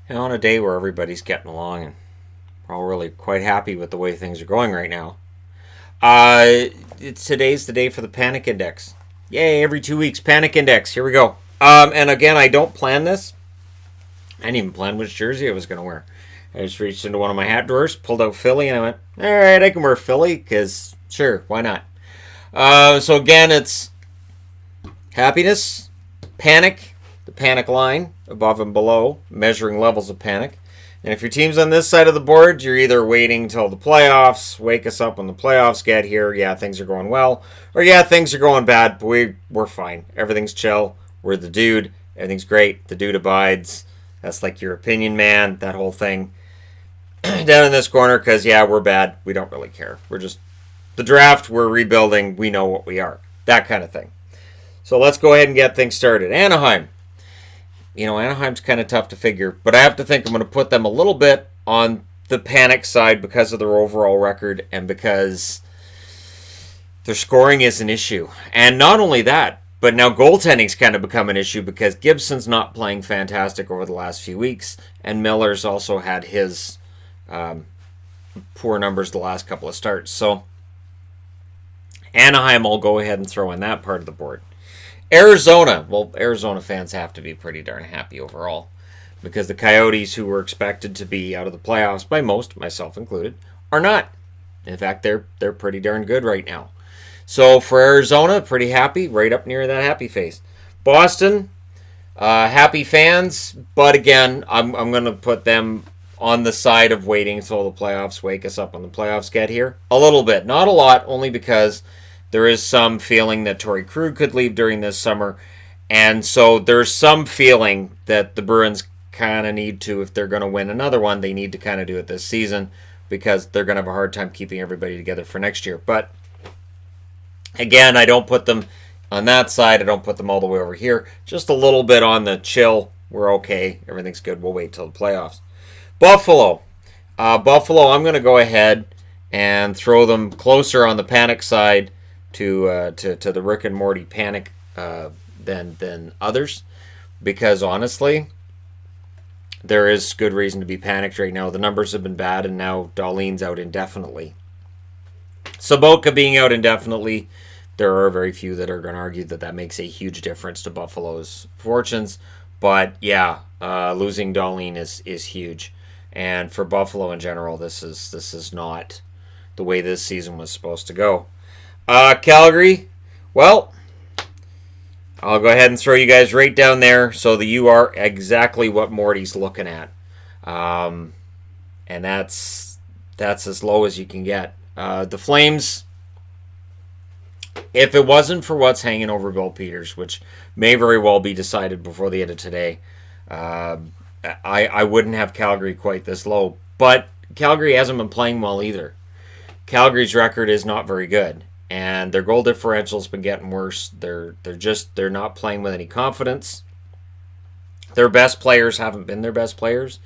On a day where everybody's getting along and we're all really quite happy with the way things are going right now. Today's the day for the Panic Index. Yay, every 2 weeks, Panic Index. Here we go. And again, I don't plan this. I didn't even plan which jersey I was going to wear. I just reached into one of my hat drawers, pulled out Philly, and I went, all right, I can wear Philly, because sure, why not? So again, it's happiness, panic, the panic line, above and below, measuring levels of panic. And if your team's on this side of the board, you're either waiting till the playoffs, wake us up when the playoffs get here, yeah, things are going well, or yeah, things are going bad, but we're fine. Everything's chill. We're the dude. Everything's great. The dude abides. That's like your opinion, man, that whole thing. Down in this corner, because yeah, we're bad. We don't really care. We're just the draft, we're rebuilding, we know what we are. That kind of thing. So let's go ahead and get things started. Anaheim. Anaheim's kind of tough to figure, but I have to think I'm going to put them a little bit on the panic side because of their overall record and because their scoring is an issue. And not only that, but now goaltending's kind of become an issue because Gibson's not playing fantastic over the last few weeks, and Miller's also had his poor numbers the last couple of starts. So Anaheim, I'll go ahead and throw in that part of the board. Arizona. Well, Arizona fans have to be pretty darn happy overall because the Coyotes, who were expected to be out of the playoffs by most, myself included, are not. In fact, they're pretty darn good right now. So for Arizona, pretty happy, right up near that happy face. Boston, happy fans, but again, I'm going to put them on the side of waiting until the playoffs wake us up when the playoffs get here. A little bit, not a lot, only because there is some feeling that Torrey Krug could leave during this summer, and so there's some feeling that the Bruins kind of need to, if they're going to win another one, they need to kind of do it this season because they're going to have a hard time keeping everybody together for next year. But again, I don't put them on that side. I don't put them all the way over here. Just a little bit on the chill. We're okay. Everything's good. We'll wait till the playoffs. Buffalo. Buffalo, I'm going to go ahead and throw them closer on the panic side to the Rick and Morty panic than others, because honestly, there is good reason to be panicked right now. The numbers have been bad, and now Dahlin's out indefinitely. Sobotka being out indefinitely, there are very few that are going to argue that makes a huge difference to Buffalo's fortunes. But yeah, losing Dahlin is huge, and for Buffalo in general, this is not the way this season was supposed to go. Calgary, well, I'll go ahead and throw you guys right down there so that you are exactly what Morty's looking at. And that's as low as you can get. The Flames, if it wasn't for what's hanging over Bill Peters, which may very well be decided before the end of today, I wouldn't have Calgary quite this low. But Calgary hasn't been playing well either. Calgary's record is not very good, and their goal differential's been getting worse. They're not playing with any confidence. Their best players haven't been their best players.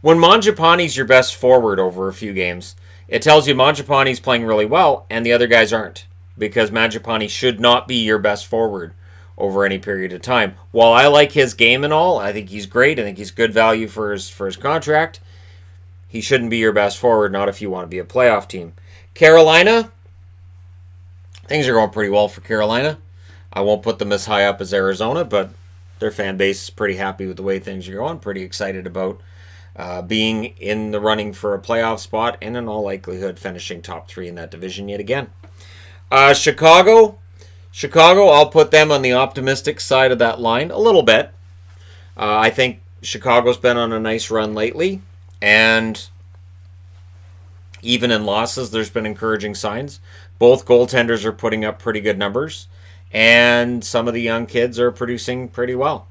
When Mangiapane's your best forward over a few games, it tells you Mangiapane's playing really well, and the other guys aren't, because Mangiapane should not be your best forward over any period of time. While I like his game and all, I think he's great. I think he's good value for his contract. He shouldn't be your best forward, not if you want to be a playoff team. Carolina, things are going pretty well for Carolina. I won't put them as high up as Arizona, but their fan base is pretty happy with the way things are going. Pretty excited about being in the running for a playoff spot and in all likelihood finishing top 3 in that division yet again. Chicago, I'll put them on the optimistic side of that line a little bit. I think Chicago's been on a nice run lately, and even in losses, there's been encouraging signs. Both goaltenders are putting up pretty good numbers, and some of the young kids are producing pretty well.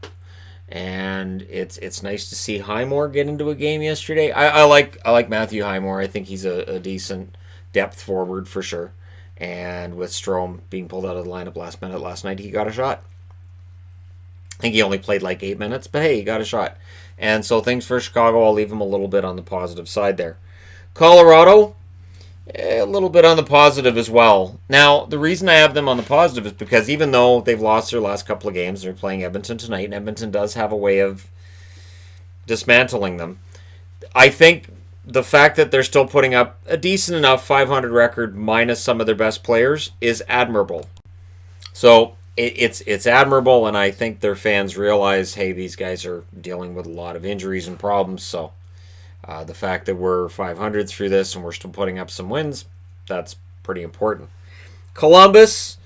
And it's nice to see Highmore get into a game yesterday. I like Matthew Highmore. I think he's a decent depth forward for sure. And with Strome being pulled out of the lineup last night, he got a shot. I think he only played like 8 minutes, but hey, he got a shot. And so things for Chicago, I'll leave him a little bit on the positive side there. Colorado, a little bit on the positive as well. Now, the reason I have them on the positive is because even though they've lost their last couple of games, they're playing Edmonton tonight, and Edmonton does have a way of dismantling them. I think the fact that they're still putting up a decent enough 500 record minus some of their best players is admirable. So it's admirable, and I think their fans realize, hey, these guys are dealing with a lot of injuries and problems. So the fact that we're 500 through this and we're still putting up some wins, that's pretty important. Columbus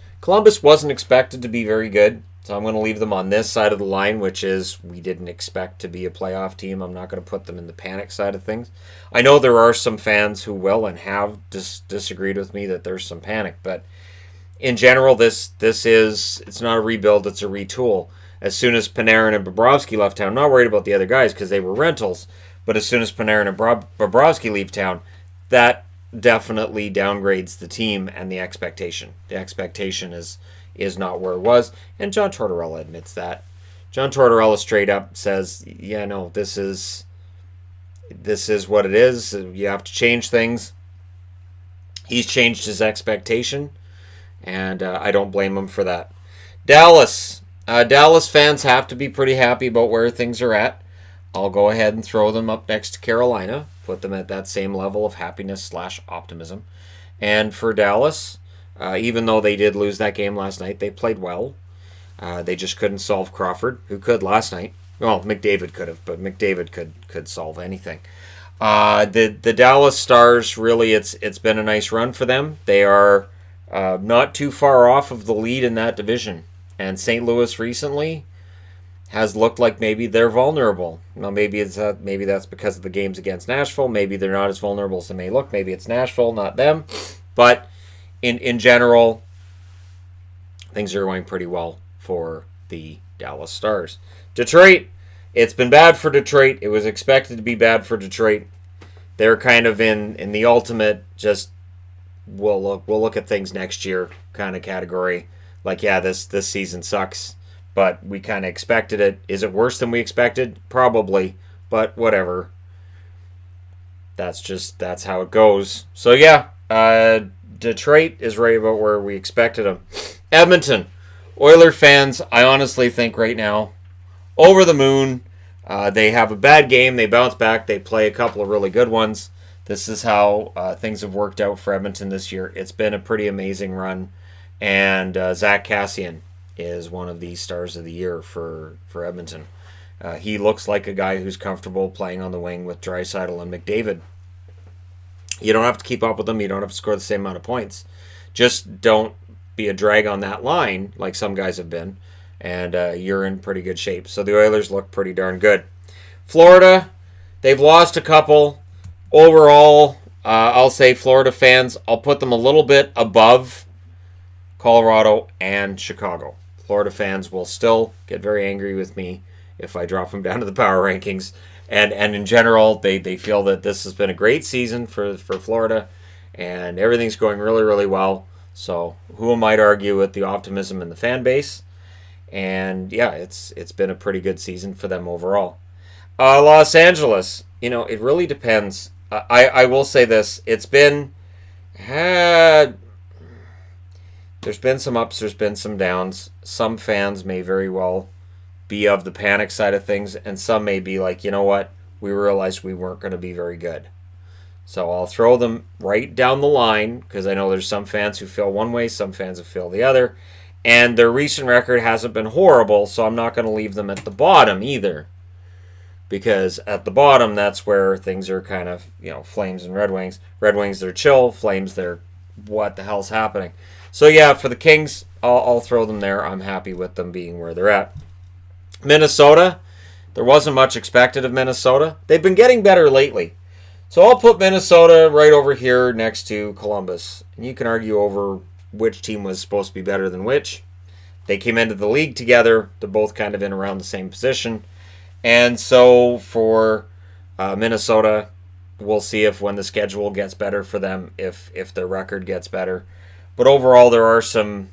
wasn't expected to be very good. So I'm going to leave them on this side of the line, which is we didn't expect to be a playoff team. I'm not going to put them in the panic side of things. I know there are some fans who will and have disagreed with me that there's some panic, but in general, it's not a rebuild, it's a retool. As soon as Panarin and Bobrovsky left town, I'm not worried about the other guys because they were rentals, but as soon as Panarin and Bobrovsky leave town, that definitely downgrades the team and the expectation. The expectation is not where it was, and John Tortorella admits that. John Tortorella straight up says, yeah, no, this is what it is. You have to change things. He's changed his expectation, and I don't blame him for that. Dallas fans have to be pretty happy about where things are at. I'll go ahead and throw them up next to Carolina, put them at that same level of happiness / optimism. And for Dallas, even though they did lose that game last night, they played well. They just couldn't solve Crawford, who could last night. Well, McDavid could have, but McDavid could solve anything. The Dallas Stars, really, it's been a nice run for them. They are not too far off of the lead in that division. And St. Louis recently has looked like maybe they're vulnerable. Now, maybe that's because of the games against Nashville. Maybe they're not as vulnerable as they may look. Maybe it's Nashville, not them. But in general, things are going pretty well for the Dallas Stars. Detroit, it's been bad for Detroit. It was expected to be bad for Detroit. They're kind of in the ultimate just we'll look at things next year kind of category. Like, yeah, this season sucks, but we kind of expected it. Is it worse than we expected? Probably, but whatever. That's how it goes. So yeah, Detroit is right about where we expected them. Edmonton, Oiler fans, I honestly think right now, over the moon. They have a bad game. They bounce back. They play a couple of really good ones. This is how things have worked out for Edmonton this year. It's been a pretty amazing run. And Zach Kassian is one of the stars of the year for Edmonton. He looks like a guy who's comfortable playing on the wing with Draisaitl and McDavid. You don't have to keep up with them. You don't have to score the same amount of points. Just don't be a drag on that line like some guys have been. And you're in pretty good shape. So the Oilers look pretty darn good. Florida, they've lost a couple. Overall, I'll say Florida fans, I'll put them a little bit above Colorado and Chicago. Florida fans will still get very angry with me if I drop them down to the power rankings. And in general, they feel that this has been a great season for Florida, and everything's going really, really well. So who am I to argue with the optimism in the fan base? And yeah, it's been a pretty good season for them overall. Los Angeles, it really depends. I will say this: it's been there's been some ups, there's been some downs. Some fans may very well be of the panic side of things, and some may be like, you know what, we realized we weren't going to be very good. So I'll throw them right down the line, because I know there's some fans who feel one way, some fans who feel the other. And their recent record hasn't been horrible, so I'm not going to leave them at the bottom either. Because at the bottom, that's where things are kind of, Flames and Red Wings. Red Wings, they're chill. Flames, they're what the hell's happening. So yeah, for the Kings, I'll throw them there. I'm happy with them being where they're at. Minnesota, there wasn't much expected of Minnesota. They've been getting better lately. So I'll put Minnesota right over here next to Columbus. And you can argue over which team was supposed to be better than which. They came into the league together. They're both kind of in around the same position. And so for Minnesota, we'll see if when the schedule gets better for them, if their record gets better. But overall, there are some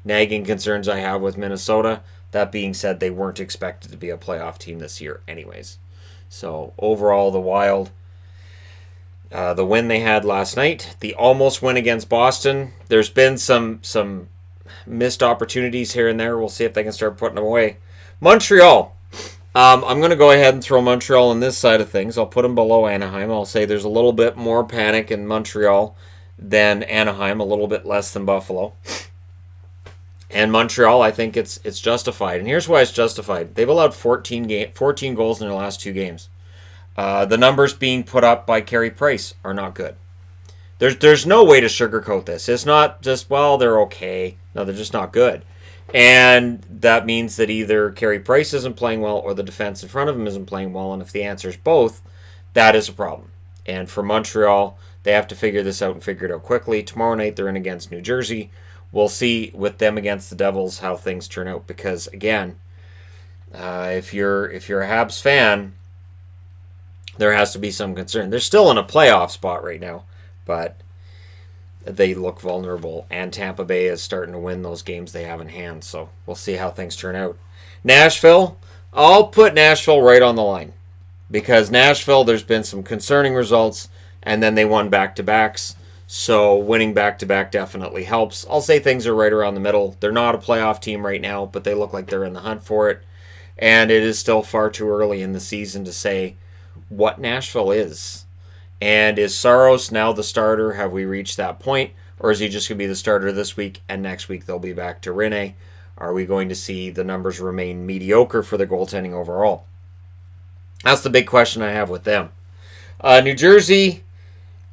nagging concerns I have with Minnesota. That being said, they weren't expected to be a playoff team this year anyways. So overall, the Wild, the win they had last night, the almost win against Boston. There's been some missed opportunities here and there. We'll see if they can start putting them away. Montreal. I'm going to go ahead and throw Montreal on this side of things. I'll put them below Anaheim. I'll say there's a little bit more panic in Montreal than Anaheim, a little bit less than Buffalo. And Montreal, I think it's justified. And here's why it's justified. They've allowed 14 goals in their last 2 games. The numbers being put up by Carey Price are not good. There's no way to sugarcoat this. It's not just, well, they're okay. No, they're just not good. And that means that either Carey Price isn't playing well or the defense in front of him isn't playing well. And if the answer is both, that is a problem. And for Montreal, they have to figure this out and figure it out quickly. Tomorrow night, they're in against New Jersey. We'll see with them against the Devils how things turn out. Because, again, if you're a Habs fan, there has to be some concern. They're still in a playoff spot right now, but they look vulnerable, and Tampa Bay is starting to win those games they have in hand, so we'll see how things turn out. Nashville, I'll put Nashville right on the line, because Nashville, there's been some concerning results, and then they won back-to-backs, so winning back-to-back definitely helps. I'll say things are right around the middle. They're not a playoff team right now, but they look like they're in the hunt for it, and it is still far too early in the season to say what Nashville is. And is Saros now the starter? Have we reached that point? Or is he just going to be the starter this week and next week they'll be back to Rinne? Are we going to see the numbers remain mediocre for the goaltending overall? That's the big question I have with them. New Jersey,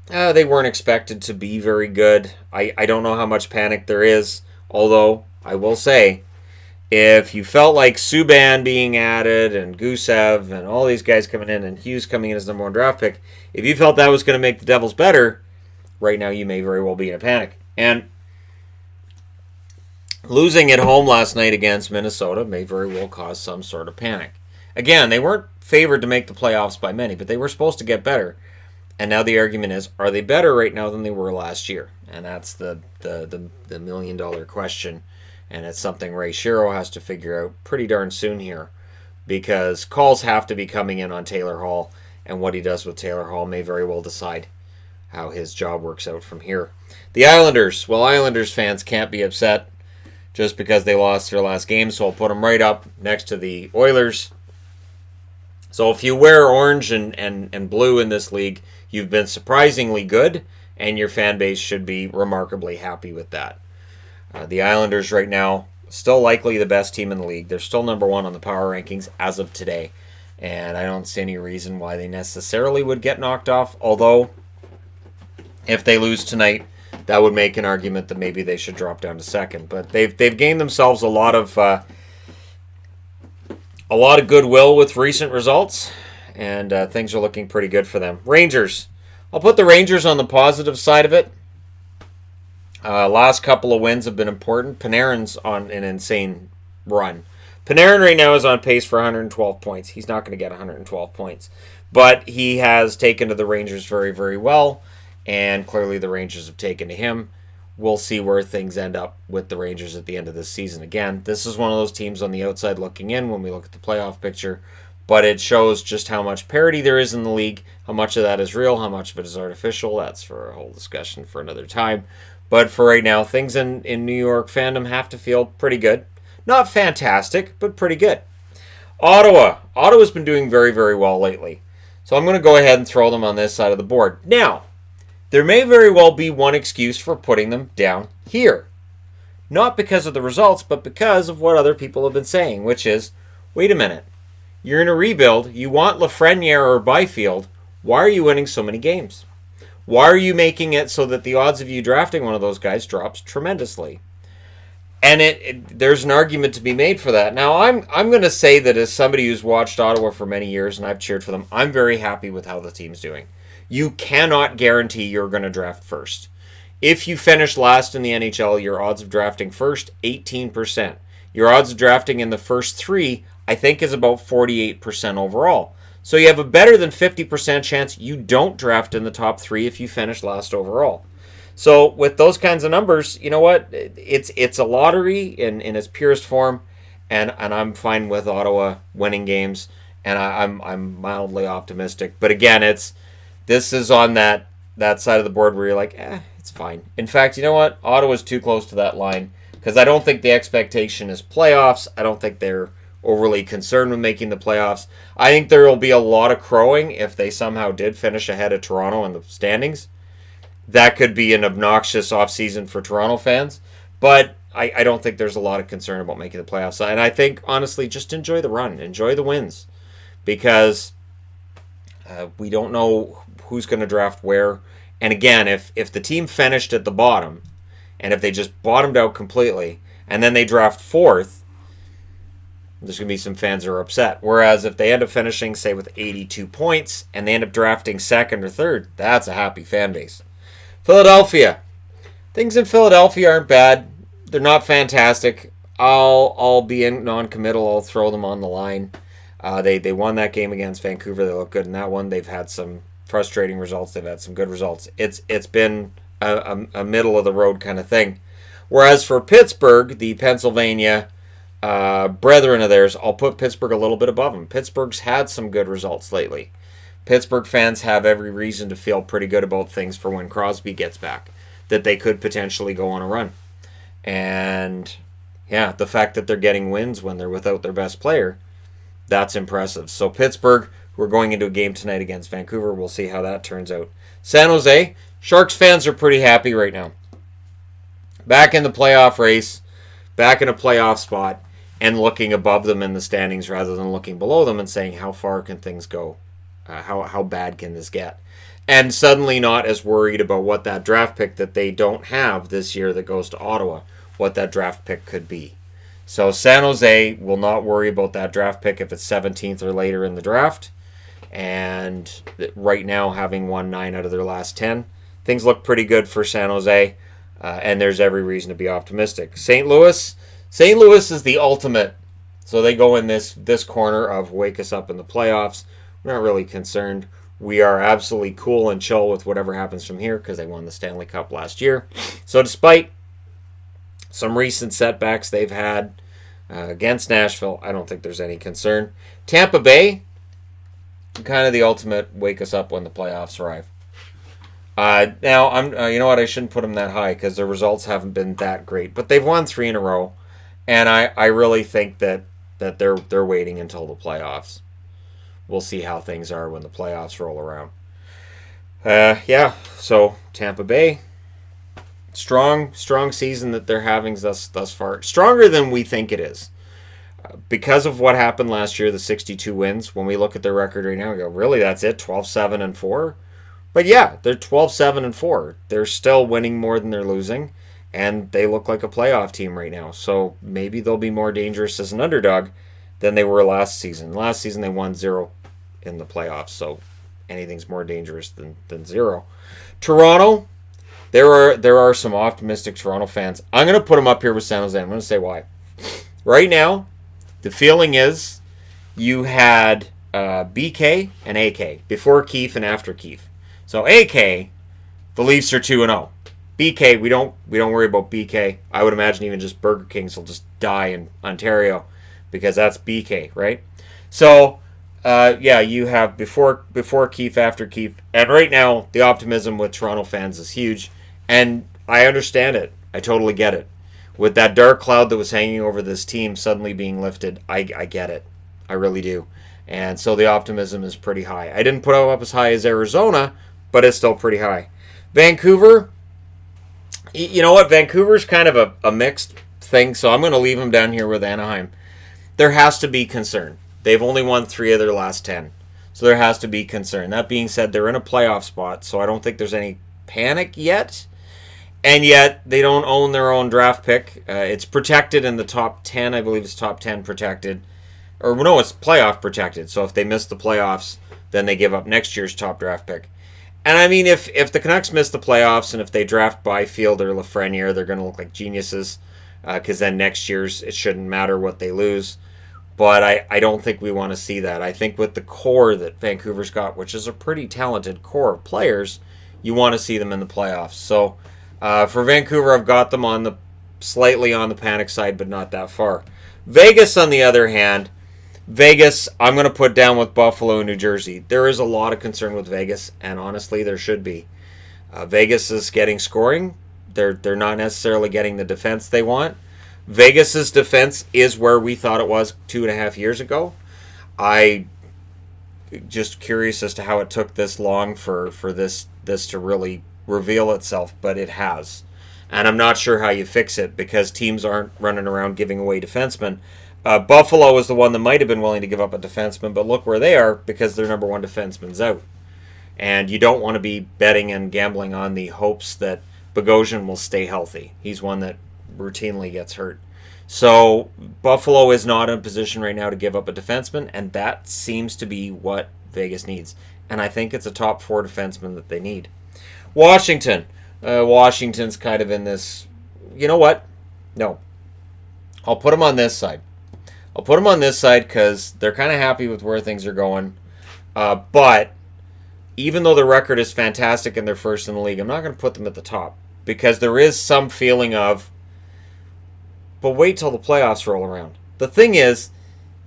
they weren't expected to be very good. I don't know how much panic there is, although I will say, if you felt like Subban being added and Gusev and all these guys coming in and Hughes coming in as number 1 draft pick, if you felt that was going to make the Devils better, right now you may very well be in a panic. And losing at home last night against Minnesota may very well cause some sort of panic. Again, they weren't favored to make the playoffs by many, but they were supposed to get better. And now the argument is, are they better right now than they were last year? And that's the million-dollar question. And it's something Ray Shero has to figure out pretty darn soon here, because calls have to be coming in on Taylor Hall, and what he does with Taylor Hall may very well decide how his job works out from here. The Islanders, well, Islanders fans can't be upset just because they lost their last game, so I'll put them right up next to the Oilers. So if you wear orange and blue in this league, you've been surprisingly good, and your fan base should be remarkably happy with that. The Islanders right now, still likely the best team in the league. They're still number 1 on the power rankings as of today. And I don't see any reason why they necessarily would get knocked off. Although, if they lose tonight, that would make an argument that maybe they should drop down to 2nd. But they've gained themselves a lot of goodwill with recent results. And things are looking pretty good for them. Rangers. I'll put the Rangers on the positive side of it. Last couple of wins have been important. Panarin's on an insane run. Panarin right now is on pace for 112 points. He's not going to get 112 points. But he has taken to the Rangers very, very well. And clearly the Rangers have taken to him. We'll see where things end up with the Rangers at the end of this season. Again, this is one of those teams on the outside looking in when we look at the playoff picture. But it shows just how much parity there is in the league. How much of that is real. How much of it is artificial. That's for a whole discussion for another time. But for right now, things in New York fandom have to feel pretty good. Not fantastic, but pretty good. Ottawa. Ottawa's been doing very, very well lately. So I'm going to go ahead and throw them on this side of the board. Now, there may very well be one excuse for putting them down here. Not because of the results, but because of what other people have been saying, which is, wait a minute. You're in a rebuild. You want Lafreniere or Byfield. Why are you winning so many games? Why are you making it so that the odds of you drafting one of those guys drops tremendously? And there's an argument to be made for that. Now, I'm going to say that as somebody who's watched Ottawa for many years and I've cheered for them, I'm very happy with how the team's doing. You cannot guarantee you're going to draft first. If you finish last in the NHL, your odds of drafting first, 18%. Your odds of drafting in the first 3, I think, is about 48% overall. So you have a better than 50% chance you don't draft in the top 3 if you finish last overall. So with those kinds of numbers, you know what? It's a lottery in its purest form, and I'm fine with Ottawa winning games, and I'm mildly optimistic. But again, this is on that side of the board where you're like, it's fine. In fact, you know what? Ottawa's too close to that line because I don't think the expectation is playoffs. I don't think they're overly concerned with making the playoffs. I think there will be a lot of crowing if they somehow did finish ahead of Toronto in the standings. That could be an obnoxious offseason for Toronto fans, but I don't think there's a lot of concern about making the playoffs. And I think, honestly, just enjoy the run, enjoy the wins, because we don't know who's going to draft where. And again, if the team finished at the bottom, and if they just bottomed out completely, and then they draft fourth, there's going to be some fans who are upset. Whereas if they end up finishing, say, with 82 points, and they end up drafting second or third, that's a happy fan base. Philadelphia. Things in Philadelphia aren't bad. They're not fantastic. I'll be in non-committal. I'll throw them on the line. They won that game against Vancouver. They look good in that one. They've had some frustrating results. They've had some good results. It's been a middle of the road kind of thing. Whereas for Pittsburgh, the Pennsylvania brethren of theirs, I'll put Pittsburgh a little bit above them. Pittsburgh's had some good results lately. Pittsburgh fans have every reason to feel pretty good about things for when Crosby gets back, that they could potentially go on a run. And yeah, the fact that they're getting wins when they're without their best player, that's impressive. So Pittsburgh, we're going into a game tonight against Vancouver. We'll see how that turns out. San Jose, Sharks fans are pretty happy right now. Back in the playoff race, back in a playoff spot, and looking above them in the standings rather than looking below them and saying, how far can things go? How bad can this get? And suddenly not as worried about what that draft pick that they don't have this year that goes to Ottawa, what that draft pick could be. So San Jose will not worry about that draft pick if it's 17th or later in the draft. And right now, having won 9 out of their last 10, things look pretty good for San Jose, and there's every reason to be optimistic. St. Louis is the ultimate. So they go in this corner of wake us up in the playoffs. We're not really concerned. We are absolutely cool and chill with whatever happens from here because they won the Stanley Cup last year. So despite some recent setbacks they've had against Nashville, I don't think there's any concern. Tampa Bay, kind of the ultimate wake us up when the playoffs arrive. Now, you know what? I shouldn't put them that high because their results haven't been that great, but they've won 3 in a row, and I really think that they're waiting until the playoffs. We'll see how things are when the playoffs roll around. So Tampa Bay, strong season that they're having thus far. Stronger than we think it is. Because of what happened last year, the 62 wins, when we look at their record right now, we go, really, that's it? 12-7-4? But yeah, they're 12-7-4. They're still winning more than they're losing, and they look like a playoff team right now. So maybe they'll be more dangerous as an underdog than they were last season. Last season, they won 0 in the playoffs, so anything's more dangerous than 0. Toronto, there are some optimistic Toronto fans. I'm going to put them up here with San Jose. I'm going to say why. Right now, the feeling is you had BK and AK before Keefe and after Keefe. So AK, the Leafs are 2-0. BK, we don't worry about BK. I would imagine even just Burger Kings will just die in Ontario because that's BK, right? So you have before Keefe, after Keefe, and right now the optimism with Toronto fans is huge, and I understand it. I totally get it. With that dark cloud that was hanging over this team suddenly being lifted, I get it. I really do. And so the optimism is pretty high. I didn't put it up as high as Arizona, but it's still pretty high. Vancouver, you know what? Vancouver's kind of a mixed thing, so I'm going to leave them down here with Anaheim. There has to be concern. They've only won 3 of their last 10, so there has to be concern. That being said, they're in a playoff spot, so I don't think there's any panic yet. And yet, they don't own their own draft pick. It's protected in the top 10. I believe it's top 10 protected. Or, no, it's playoff protected. So if they miss the playoffs, then they give up next year's top draft pick. And, I mean, if the Canucks miss the playoffs and if they draft Byfield or Lafreniere, they're going to look like geniuses. Because then next year's, it shouldn't matter what they lose. But I don't think we want to see that. I think with the core that Vancouver's got, which is a pretty talented core of players, you want to see them in the playoffs. So for Vancouver, I've got them slightly on the panic side, but not that far. Vegas, on the other hand, I'm going to put down with Buffalo and New Jersey. There is a lot of concern with Vegas, and honestly, there should be. Vegas is getting scoring. They're not necessarily getting the defense they want. Vegas's defense is where we thought it was 2.5 years ago. I just curious as to how it took this long for this to really reveal itself, but it has. And I'm not sure how you fix it because teams aren't running around giving away defensemen. Buffalo is the one that might have been willing to give up a defenseman, but look where they are because their number one defenseman's out. And you don't want to be betting and gambling on the hopes that Bogosian will stay healthy. He's one that routinely gets hurt. So Buffalo is not in a position right now to give up a defenseman, and that seems to be what Vegas needs. And I think it's a top 4 defenseman that they need. Washington. Washington's kind of in this... You know what? No. I'll put them on this side. I'll put them on this side because they're kind of happy with where things are going. But even though the record is fantastic and they're first in the league, I'm not going to put them at the top because there is some feeling of, but wait till the playoffs roll around. The thing is,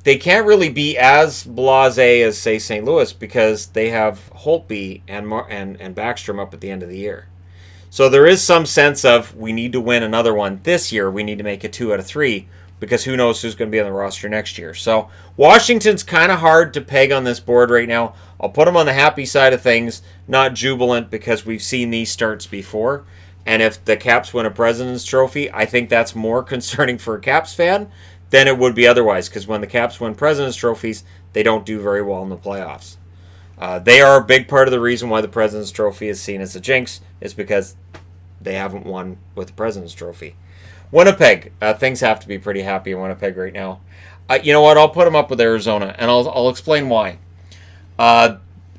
they can't really be as blasé as, say, St. Louis because they have Holtby and Backstrom up at the end of the year. So there is some sense of we need to win another one this year. We need to make it 2 out of 3 because who knows who's going to be on the roster next year. So Washington's kind of hard to peg on this board right now. I'll put them on the happy side of things, not jubilant because we've seen these starts before. And if the Caps win a President's Trophy, I think that's more concerning for a Caps fan than it would be otherwise. Because when the Caps win President's Trophies, they don't do very well in the playoffs. They are a big part of the reason why the President's Trophy is seen as a jinx, is because they haven't won with the President's Trophy. Winnipeg, things have to be pretty happy in Winnipeg right now. You know what? I'll put them up with Arizona, and I'll explain why.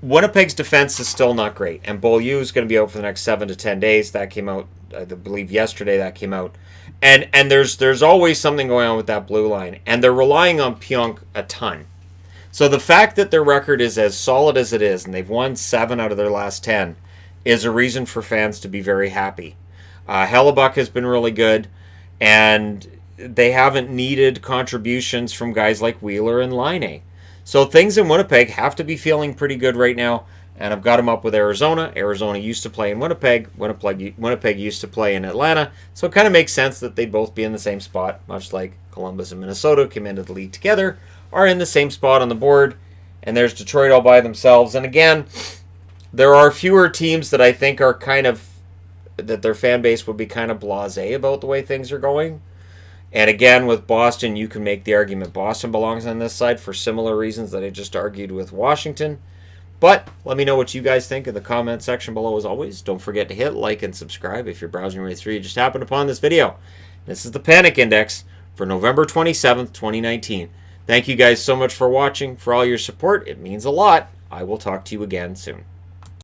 Winnipeg's defense is still not great, and Beaulieu is going to be out for the next 7 to 10 days. That came out, I believe, yesterday. That came out, and there's always something going on with that blue line, and they're relying on Pionk a ton. So the fact that their record is as solid as it is, and they've won 7 out of their last 10, is a reason for fans to be very happy. Hellebuck has been really good, and they haven't needed contributions from guys like Wheeler and Laine. So things in Winnipeg have to be feeling pretty good right now, and I've got them up with Arizona. Arizona used to play in Winnipeg. Winnipeg used to play in Atlanta, so it kind of makes sense that they'd both be in the same spot, much like Columbus and Minnesota came into the league together, are in the same spot on the board, and there's Detroit all by themselves. And again, there are fewer teams that I think are kind of, that their fan base would be kind of blasé about the way things are going. And again, with Boston, you can make the argument Boston belongs on this side for similar reasons that I just argued with Washington. But let me know what you guys think in the comment section below as always. Don't forget to hit like and subscribe if you're browsing your way through. You just happened upon this video. This is the Panik Index for November 27th, 2019. Thank you guys so much for watching, for all your support. It means a lot. I will talk to you again soon.